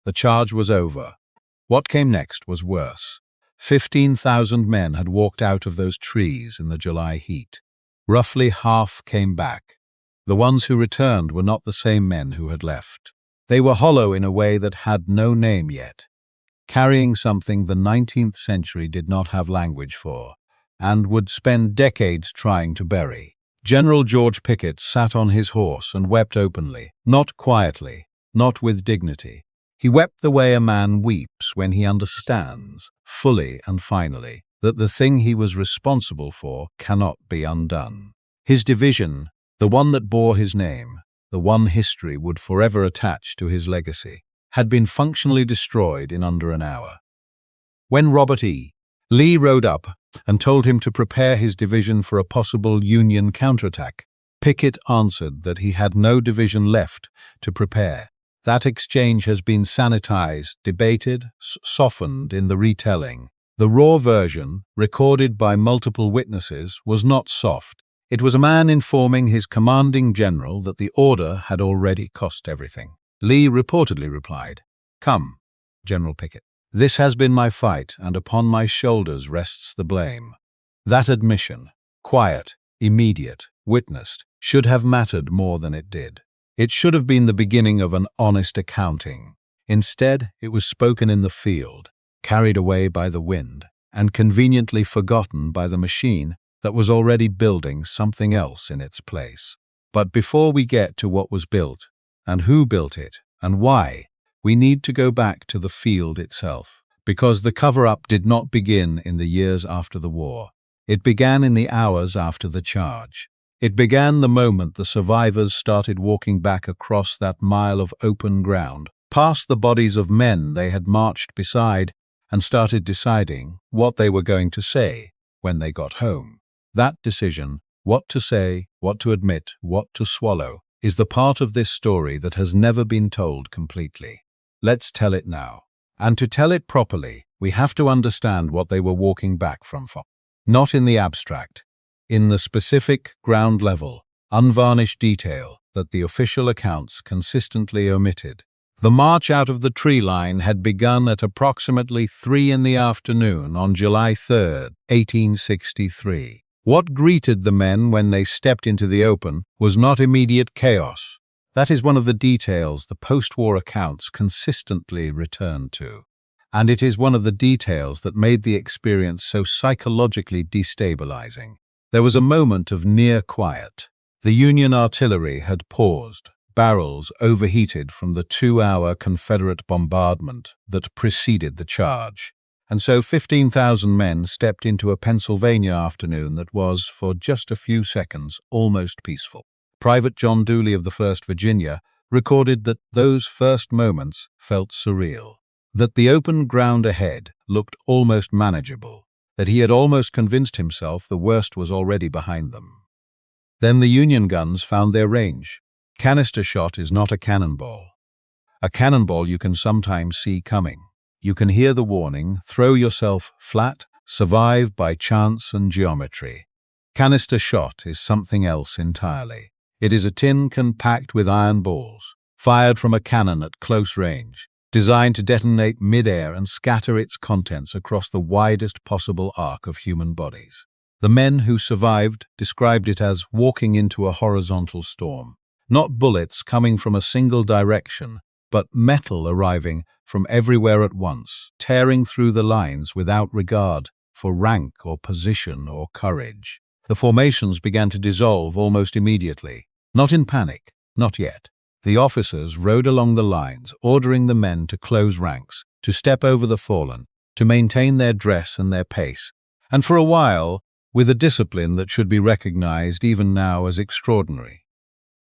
The charge was over. What came next was worse. 15,000 men had walked out of those trees in the July heat. Roughly half came back. The ones who returned were not the same men who had left. They were hollow in a way that had no name yet, carrying something the 19th century did not have language for, and would spend decades trying to bury. General George Pickett sat on his horse and wept openly, not quietly, not with dignity. He wept the way a man weeps when he understands, fully and finally, that the thing he was responsible for cannot be undone. His division, the one that bore his name, the one history would forever attach to his legacy, had been functionally destroyed in under an hour. When Robert E. Lee rode up and told him to prepare his division for a possible Union counterattack, Pickett answered that he had no division left to prepare. That exchange has been sanitized, debated, softened in the retelling. The raw version, recorded by multiple witnesses, was not soft. It was a man informing his commanding general that the order had already cost everything. Lee reportedly replied, "Come, General Pickett. This has been my fight, and upon my shoulders rests the blame." That admission, quiet, immediate, witnessed, should have mattered more than it did. It should have been the beginning of an honest accounting. Instead, it was spoken in the field, carried away by the wind, and conveniently forgotten by the machine that was already building something else in its place. But before we get to what was built, and who built it, and why, we need to go back to the field itself, because the cover-up did not begin in the years after the war. It began in the hours after the charge. It began the moment the survivors started walking back across that mile of open ground, past the bodies of men they had marched beside, and started deciding what they were going to say when they got home. That decision, what to say, what to admit, what to swallow, is the part of this story that has never been told completely. Let's tell it now. And to tell it properly, we have to understand what they were walking back from. Not in the abstract, in the specific, ground level, unvarnished detail that the official accounts consistently omitted. The march out of the tree line had begun at approximately 3 p.m. on July 3, 1863. What greeted the men when they stepped into the open was not immediate chaos. That is one of the details the post-war accounts consistently return to. And it is one of the details that made the experience so psychologically destabilizing. There was a moment of near quiet. The Union artillery had paused, barrels overheated from the 2-hour Confederate bombardment that preceded the charge. And so 15,000 men stepped into a Pennsylvania afternoon that was, for just a few seconds, almost peaceful. Private John Dooley of the 1st Virginia recorded that those first moments felt surreal, that the open ground ahead looked almost manageable, that he had almost convinced himself the worst was already behind them. Then the Union guns found their range. Canister shot is not a cannonball. A cannonball you can sometimes see coming. You can hear the warning, throw yourself flat, survive by chance and geometry. Canister shot is something else entirely. It is a tin can packed with iron balls, fired from a cannon at close range, designed to detonate mid-air and scatter its contents across the widest possible arc of human bodies. The men who survived described it as walking into a horizontal storm. Not bullets coming from a single direction, but metal arriving from everywhere at once, tearing through the lines without regard for rank or position or courage. The formations began to dissolve almost immediately. Not in panic, not yet. The officers rode along the lines, ordering the men to close ranks, to step over the fallen, to maintain their dress and their pace, and for a while, with a discipline that should be recognized even now as extraordinary.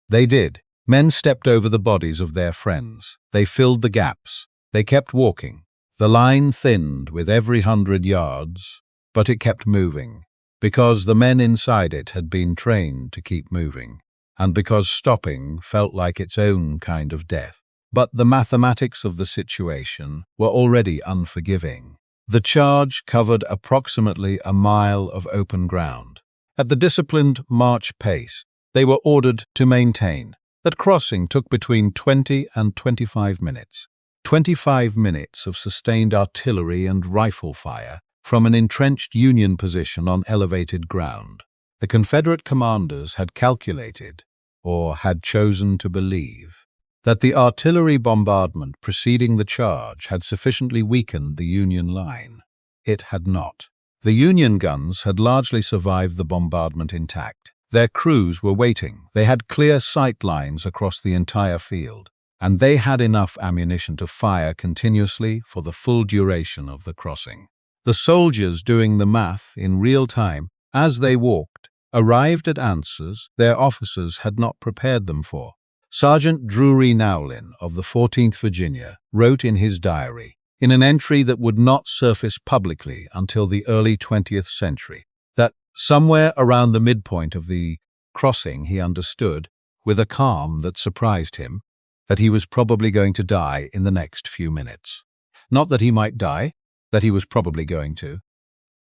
They did. Men stepped over the bodies of their friends. They filled the gaps. They kept walking. The line thinned with every 100 yards, but it kept moving, because the men inside it had been trained to keep moving, and because stopping felt like its own kind of death. But the mathematics of the situation were already unforgiving. The charge covered approximately a mile of open ground. At the disciplined march pace they were ordered to maintain, that crossing took between 20 and 25 minutes. 25 minutes of sustained artillery and rifle fire from an entrenched Union position on elevated ground. The Confederate commanders had calculated, or had chosen to believe, that the artillery bombardment preceding the charge had sufficiently weakened the Union line. It had not. The Union guns had largely survived the bombardment intact. Their crews were waiting. They had clear sight lines across the entire field, and they had enough ammunition to fire continuously for the full duration of the crossing. The soldiers doing the math in real time, as they walked, arrived at answers their officers had not prepared them for. Sergeant Drury Nowlin of the 14th Virginia wrote in his diary, in an entry that would not surface publicly until the early 20th century, that somewhere around the midpoint of the crossing he understood, with a calm that surprised him, that he was probably going to die in the next few minutes. Not that he might die, that he was probably going to.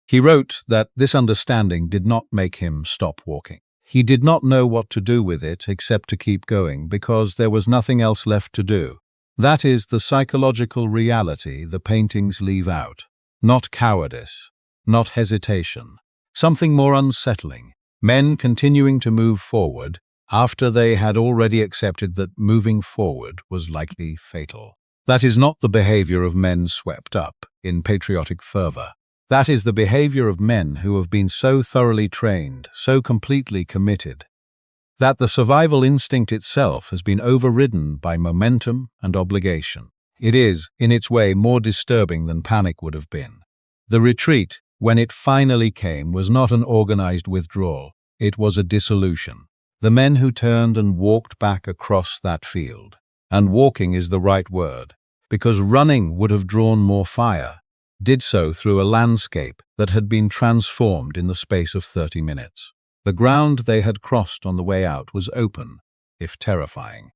He wrote that this understanding did not make him stop walking. He did not know what to do with it except to keep going, because there was nothing else left to do. That is the psychological reality the paintings leave out. Not cowardice, not hesitation. Something more unsettling. Men continuing to move forward after they had already accepted that moving forward was likely fatal. That is not the behavior of men swept up in patriotic fervor. That is the behavior of men who have been so thoroughly trained, so completely committed, that the survival instinct itself has been overridden by momentum and obligation. It is, in its way, more disturbing than panic would have been. The retreat, when it finally came, was not an organized withdrawal. It was a dissolution. The men who turned and walked back across that field, and walking is the right word, because running would have drawn more fire, did so through a landscape that had been transformed in the space of 30 minutes. The ground they had crossed on the way out was open, if terrifying.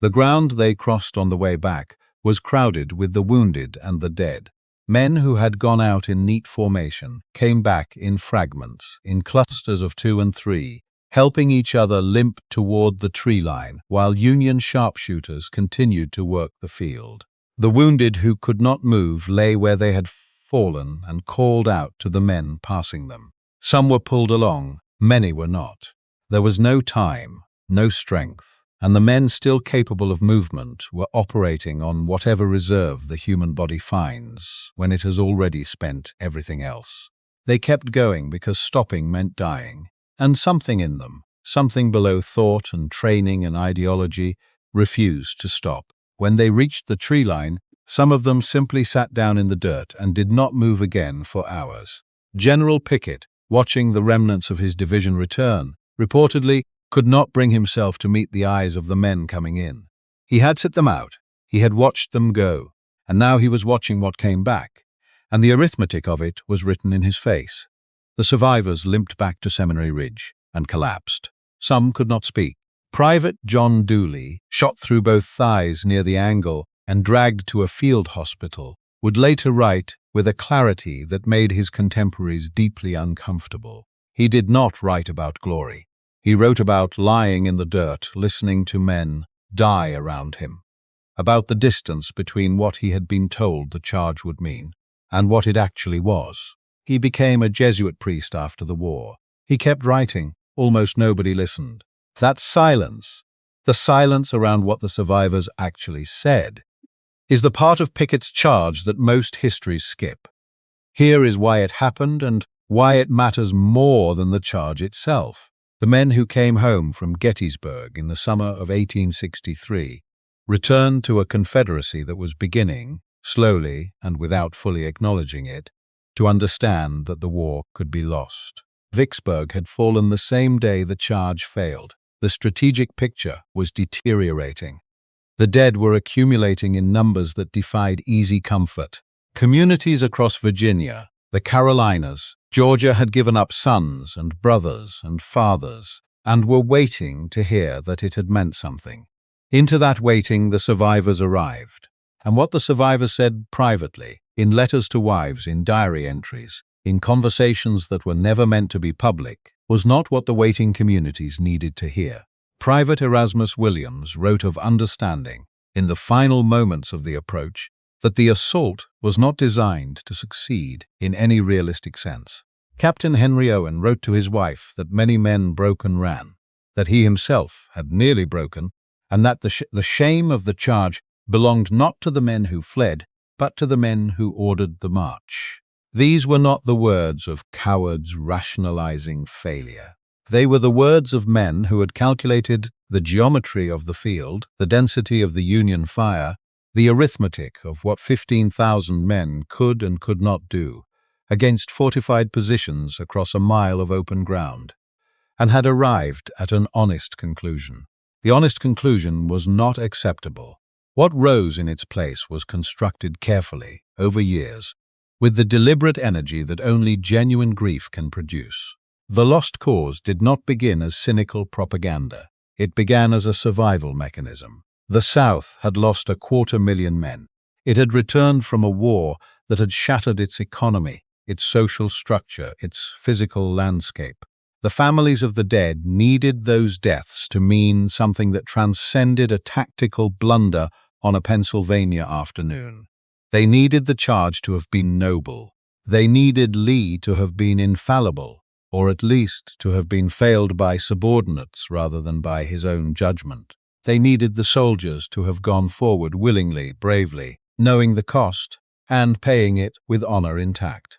The ground they crossed on the way back was crowded with the wounded and the dead. Men who had gone out in neat formation came back in fragments, in clusters of 2 and 3, helping each other limp toward the tree line, while Union sharpshooters continued to work the field. The wounded who could not move lay where they had fallen and called out to the men passing them. Some were pulled along, many were not. There was no time, no strength, and the men still capable of movement were operating on whatever reserve the human body finds when it has already spent everything else. They kept going because stopping meant dying, and something in them, something below thought and training and ideology, refused to stop. When they reached the tree line, some of them simply sat down in the dirt and did not move again for hours. General Pickett, watching the remnants of his division return, reportedly could not bring himself to meet the eyes of the men coming in. He had set them out, he had watched them go, and now he was watching what came back, and the arithmetic of it was written in his face. The survivors limped back to Seminary Ridge and collapsed. Some could not speak. Private John Dooley, shot through both thighs near the angle and dragged to a field hospital, would later write with a clarity that made his contemporaries deeply uncomfortable. He did not write about glory. He wrote about lying in the dirt, listening to men die around him, about the distance between what he had been told the charge would mean and what it actually was. He became a Jesuit priest after the war. He kept writing. Almost nobody listened. That silence, the silence around what the survivors actually said, is the part of Pickett's charge that most histories skip. Here is why it happened and why it matters more than the charge itself. The men who came home from Gettysburg in the summer of 1863 returned to a Confederacy that was beginning, slowly and without fully acknowledging it, to understand that the war could be lost. Vicksburg had fallen the same day the charge failed. The strategic picture was deteriorating. The dead were accumulating in numbers that defied easy comfort. Communities across Virginia, the Carolinas, Georgia had given up sons and brothers and fathers and were waiting to hear that it had meant something. Into that waiting the survivors arrived. And what the survivors said privately, in letters to wives, in diary entries, in conversations that were never meant to be public, was not what the waiting communities needed to hear. Private Erasmus Williams wrote of understanding, in the final moments of the approach, that the assault was not designed to succeed in any realistic sense. Captain Henry Owen wrote to his wife that many men broke and ran, that he himself had nearly broken, and that the shame of the charge belonged not to the men who fled, but to the men who ordered the march. These were not the words of cowards rationalizing failure. They were the words of men who had calculated the geometry of the field, the density of the Union fire, the arithmetic of what 15,000 men could and could not do against fortified positions across a mile of open ground, and had arrived at an honest conclusion. The honest conclusion was not acceptable. What rose in its place was constructed carefully, over years, with the deliberate energy that only genuine grief can produce. The lost cause did not begin as cynical propaganda. It began as a survival mechanism. The South had lost 250,000 men. It had returned from a war that had shattered its economy, its social structure, its physical landscape. The families of the dead needed those deaths to mean something that transcended a tactical blunder on a Pennsylvania afternoon. They needed the charge to have been noble. They needed Lee to have been infallible, or at least to have been failed by subordinates rather than by his own judgment. They needed the soldiers to have gone forward willingly, bravely, knowing the cost, and paying it with honor intact.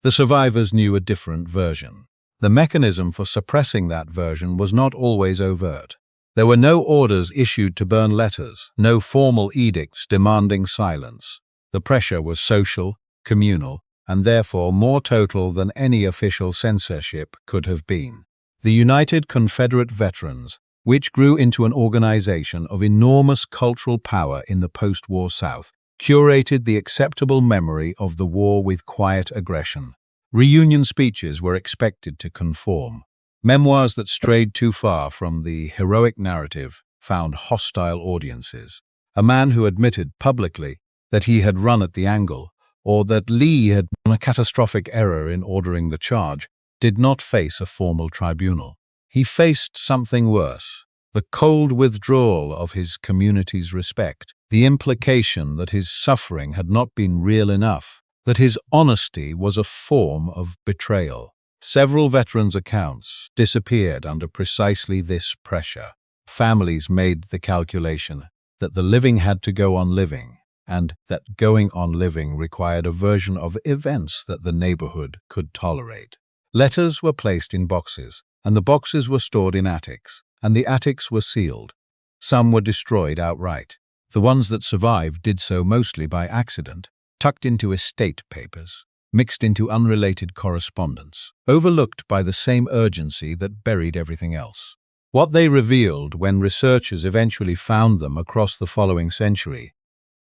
The survivors knew a different version. The mechanism for suppressing that version was not always overt. There were no orders issued to burn letters, no formal edicts demanding silence. The pressure was social, communal, and therefore more total than any official censorship could have been. The United Confederate Veterans, which grew into an organization of enormous cultural power in the post-war South, curated the acceptable memory of the war with quiet aggression. Reunion speeches were expected to conform. Memoirs that strayed too far from the heroic narrative found hostile audiences. A man who admitted publicly that he had run at the angle, or that Lee had done a catastrophic error in ordering the charge, did not face a formal tribunal. He faced something worse: the cold withdrawal of his community's respect, the implication that his suffering had not been real enough, that his honesty was a form of betrayal. Several veterans' accounts disappeared under precisely this pressure. Families made the calculation that the living had to go on living, and that going on living required a version of events that the neighborhood could tolerate. Letters were placed in boxes, and the boxes were stored in attics, and the attics were sealed. Some were destroyed outright. The ones that survived did so mostly by accident, tucked into estate papers, mixed into unrelated correspondence, overlooked by the same urgency that buried everything else. What they revealed when researchers eventually found them across the following century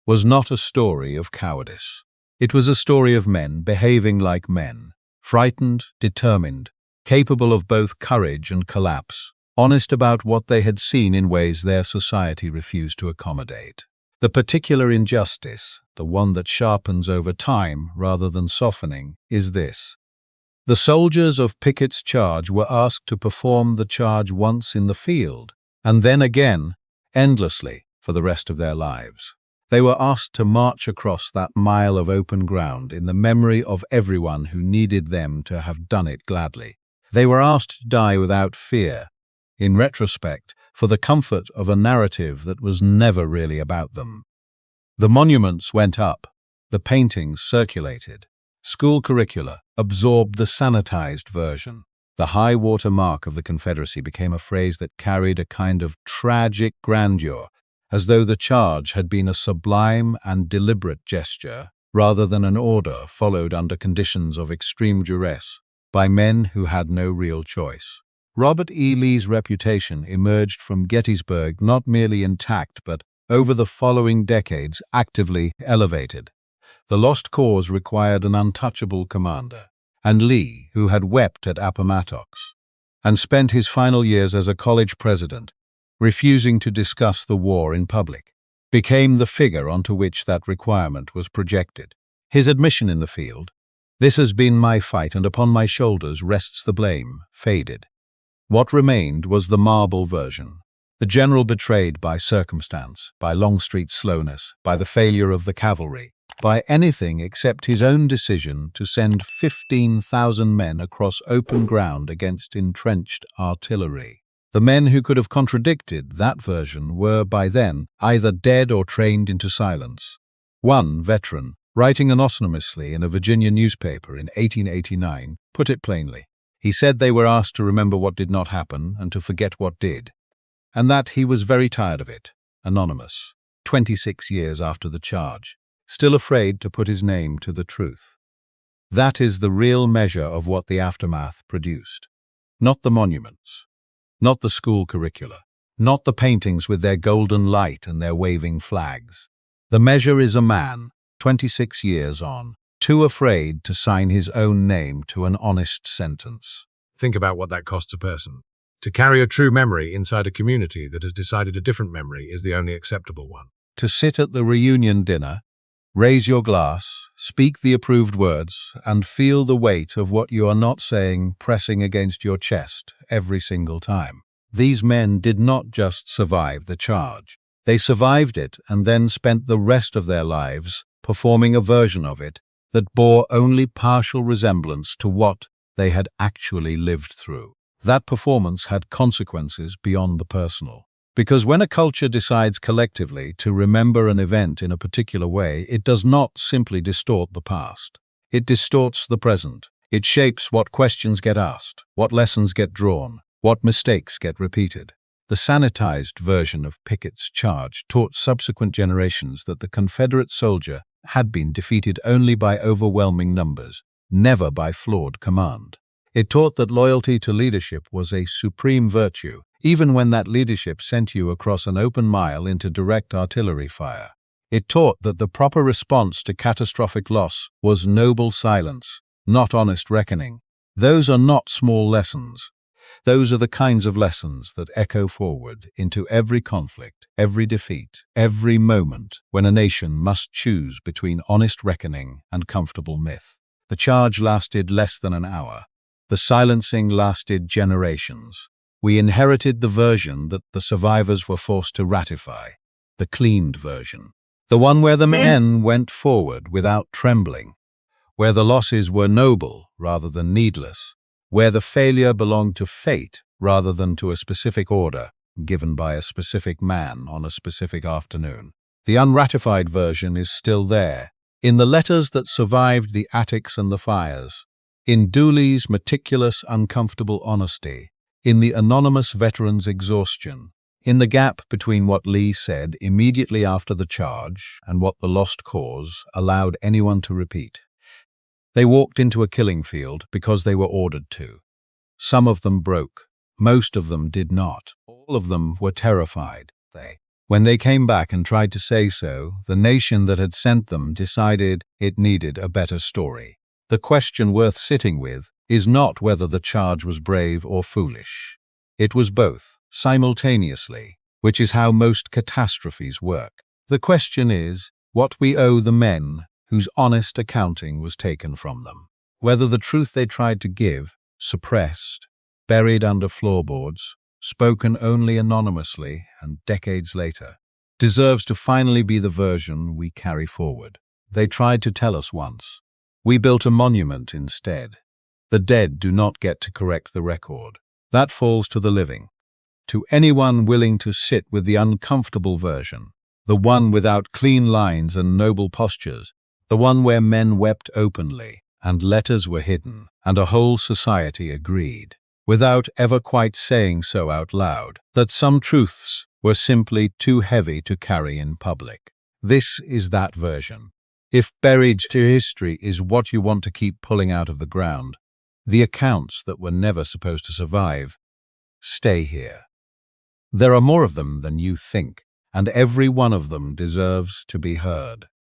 was not a story of cowardice. It was a story of men behaving like men, frightened, determined, capable of both courage and collapse, honest about what they had seen in ways their society refused to accommodate. The particular injustice, the one that sharpens over time rather than softening, is this. The soldiers of Pickett's charge were asked to perform the charge once in the field, and then again, endlessly, for the rest of their lives. They were asked to march across that mile of open ground in the memory of everyone who needed them to have done it gladly. They were asked to die without fear, in retrospect, for the comfort of a narrative that was never really about them. The monuments went up, the paintings circulated. School curricula absorbed the sanitized version. The high water mark of the Confederacy became a phrase that carried a kind of tragic grandeur, as though the charge had been a sublime and deliberate gesture, rather than an order followed under conditions of extreme duress by men who had no real choice. Robert E. Lee's reputation emerged from Gettysburg not merely intact, but, over the following decades, actively elevated. The lost cause required an untouchable commander, and Lee, who had wept at Appomattox, and spent his final years as a college president, refusing to discuss the war in public, became the figure onto which that requirement was projected. His admission in the field, "This has been my fight, and upon my shoulders rests the blame," faded. What remained was the marble version, The general betrayed by circumstance, by Longstreet's slowness, by the failure of the cavalry, by anything except his own decision to send 15,000 men across open ground against entrenched artillery. The men who could have contradicted that version were, by then, either dead or trained into silence. One veteran, writing anonymously in a Virginia newspaper in 1889, put it plainly. He said they were asked to remember what did not happen and to forget what did, and that he was very tired of it. Anonymous, 26 years after the charge, still afraid to put his name to the truth. That is the real measure of what the aftermath produced. Not the monuments, not the school curricula, not the paintings with their golden light and their waving flags. The measure is a man, 26 years on, too afraid to sign his own name to an honest sentence. Think about what that costs a person. To carry a true memory inside a community that has decided a different memory is the only acceptable one. To sit at the reunion dinner, raise your glass, speak the approved words, and feel the weight of what you are not saying pressing against your chest every single time. These men did not just survive the charge. They survived it and then spent the rest of their lives performing a version of it that bore only partial resemblance to what they had actually lived through. That performance had consequences beyond the personal. Because when a culture decides collectively to remember an event in a particular way, it does not simply distort the past. It distorts the present. It shapes what questions get asked, what lessons get drawn, what mistakes get repeated. The sanitized version of Pickett's charge taught subsequent generations that the Confederate soldier had been defeated only by overwhelming numbers, never by flawed command. It taught that loyalty to leadership was a supreme virtue, even when that leadership sent you across an open mile into direct artillery fire. It taught that the proper response to catastrophic loss was noble silence, not honest reckoning. Those are not small lessons. Those are the kinds of lessons that echo forward into every conflict, every defeat, every moment when a nation must choose between honest reckoning and comfortable myth. The charge lasted less than an hour. The silencing lasted generations. We inherited the version that the survivors were forced to ratify, the cleaned version, the one where the men went forward without trembling, where the losses were noble rather than needless, where the failure belonged to fate rather than to a specific order given by a specific man on a specific afternoon. The unratified version is still there, in the letters that survived the attics and the fires, in Dooley's meticulous, uncomfortable honesty, in the anonymous veteran's exhaustion, in the gap between what Lee said immediately after the charge and what the lost cause allowed anyone to repeat. They walked into a killing field because they were ordered to. Some of them broke. Most of them did not. All of them were terrified. When they came back and tried to say so, the nation that had sent them decided it needed a better story. The question worth sitting with is not whether the charge was brave or foolish. It was both, simultaneously, which is how most catastrophes work. The question is what we owe the men whose honest accounting was taken from them. Whether the truth they tried to give, suppressed, buried under floorboards, spoken only anonymously and decades later, deserves to finally be the version we carry forward. They tried to tell us once. We built a monument instead. The dead do not get to correct the record. That falls to the living, to anyone willing to sit with the uncomfortable version, the one without clean lines and noble postures, the one where men wept openly, and letters were hidden, and a whole society agreed, without ever quite saying so out loud, that some truths were simply too heavy to carry in public. This is that version. If buried history is what you want to keep pulling out of the ground, the accounts that were never supposed to survive, stay here. There are more of them than you think, and every one of them deserves to be heard.